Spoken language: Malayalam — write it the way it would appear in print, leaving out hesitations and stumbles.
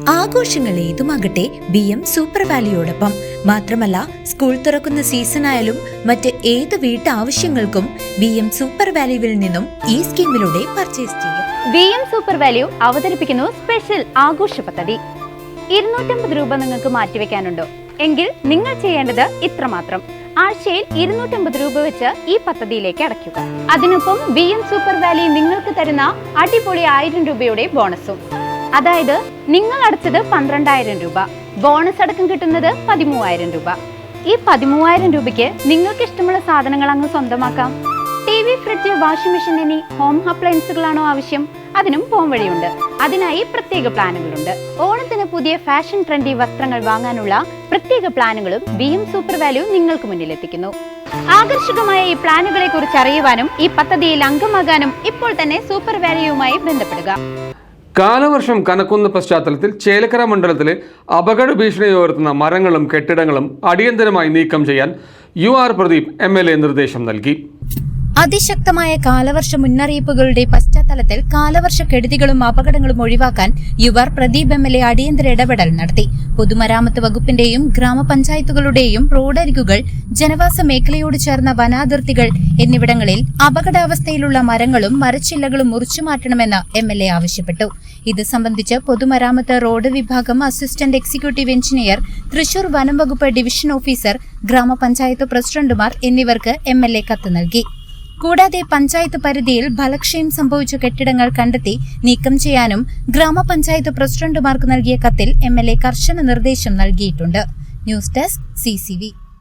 ആഘോഷങ്ങൾ ഏതുമാകട്ടെ BM സൂപ്പർ വാലിയോടൊപ്പം. മാത്രമല്ല, സ്കൂൾ തുറക്കുന്ന സീസണായാലും മറ്റ് ഏത് വീട്ടാവശ്യങ്ങൾക്കും BM സൂപ്പർ വാല്യൂവിൽ നിന്നും ഈ സ്കീമിലൂടെ പർച്ചേസ് ചെയ്യാം. BM സൂപ്പർ വാല്യൂ അവതരിപ്പിക്കുന്നു സ്പെഷ്യൽ ആഘോഷ പദ്ധതി. 250 രൂപ നിങ്ങൾക്ക് മാറ്റിവെക്കാനുണ്ടോ? എങ്കിൽ നിങ്ങൾ ചെയ്യേണ്ടത് ഇത്രമാത്രം: ആഴ്ചയിൽ 250 രൂപ വെച്ച് ഈ പദ്ധതിയിലേക്ക് അടയ്ക്കുക. അതിനൊപ്പം BM സൂപ്പർ വാല്യൂ നിങ്ങൾക്ക് തരുന്ന അടിപൊളി 1000 രൂപയുടെ ബോണസും. അതായത് നിങ്ങൾ അടച്ചത് 12,000 രൂപ, ബോണസ് അടക്കം കിട്ടുന്നത് 13,000 രൂപ. ഈ 13,000 രൂപയ്ക്ക് നിങ്ങൾക്ക് ഇഷ്ടമുള്ള സാധനങ്ങൾ അങ്ങ് സ്വന്തമാക്കാം. TV, ഫ്രിഡ്ജ്, വാഷിംഗ് മെഷീൻ എന്നീ ഹോം അപ്ലയൻസുകളാണോ ആവശ്യം? അതിനും പോം വഴിയുണ്ട്. അതിനായി പ്രത്യേക പ്ലാനുകളുണ്ട്. ഓണത്തിന് പുതിയ ഫാഷൻ ട്രെൻഡി വസ്ത്രങ്ങൾ വാങ്ങാനുള്ള പ്രത്യേക പ്ലാനുകളും BM സൂപ്പർ വാല്യൂ നിങ്ങൾക്ക് മുന്നിലെത്തിക്കുന്നു. ആകർഷകമായ ഈ പ്ലാനുകളെ കുറിച്ച് അറിയുവാനും ഈ പദ്ധതിയിൽ അംഗമാകാനും ഇപ്പോൾ തന്നെ സൂപ്പർ വാല്യൂവുമായി ബന്ധപ്പെടുക. കാലവർഷം കനക്കുന്ന പശ്ചാത്തലത്തിൽ ചേലക്കര മണ്ഡലത്തിലെ അപകട ഭീഷണി ഉയർത്തുന്ന മരങ്ങളും കെട്ടിടങ്ങളും അടിയന്തരമായി നീക്കം ചെയ്യാൻ UR പ്രദീപ് MLA നിർദ്ദേശം നൽകി. അതിശക്തമായ കാലവർഷ മുന്നറിയിപ്പുകളുടെ പശ്ചാത്തലത്തിൽ കാലവർഷ കെടുതികളും അപകടങ്ങളും ഒഴിവാക്കാൻ UR പ്രദീപ് MLA അടിയന്തര ഇടപെടൽ നടത്തി. പൊതുമരാമത്ത് വകുപ്പിന്റെയും ഗ്രാമപഞ്ചായത്തുകളുടെയും റോഡരികുകൾ, ജനവാസ മേഖലയോട് ചേർന്ന വനാതിർത്തികൾ എന്നിവിടങ്ങളിൽ അപകടാവസ്ഥയിലുള്ള മരങ്ങളും മരച്ചില്ലകളും മുറിച്ചുമാറ്റണമെന്ന് MLA ആവശ്യപ്പെട്ടു. ഇത് സംബന്ധിച്ച് പൊതുമരാമത്ത് റോഡ് വിഭാഗം അസിസ്റ്റന്റ് എക്സിക്യൂട്ടീവ് എഞ്ചിനീയർ, തൃശൂർ വനം വകുപ്പ് ഡിവിഷൻ ഓഫീസർ, ഗ്രാമപഞ്ചായത്ത് പ്രസിഡന്റുമാർ എന്നിവർക്ക് MLA കത്ത് നൽകി. കൂടാതെ പഞ്ചായത്ത് പരിധിയിൽ ഫലക്ഷയം സംഭവിച്ച കെട്ടിടങ്ങൾ കണ്ടെത്തി നീക്കം ചെയ്യാനും ഗ്രാമപഞ്ചായത്ത് പ്രസിഡന്റുമാർക്ക് നൽകിയ കത്തിൽ MLA കർശന നിർദ്ദേശം നൽകിയിട്ടുണ്ട്. News desk CCV.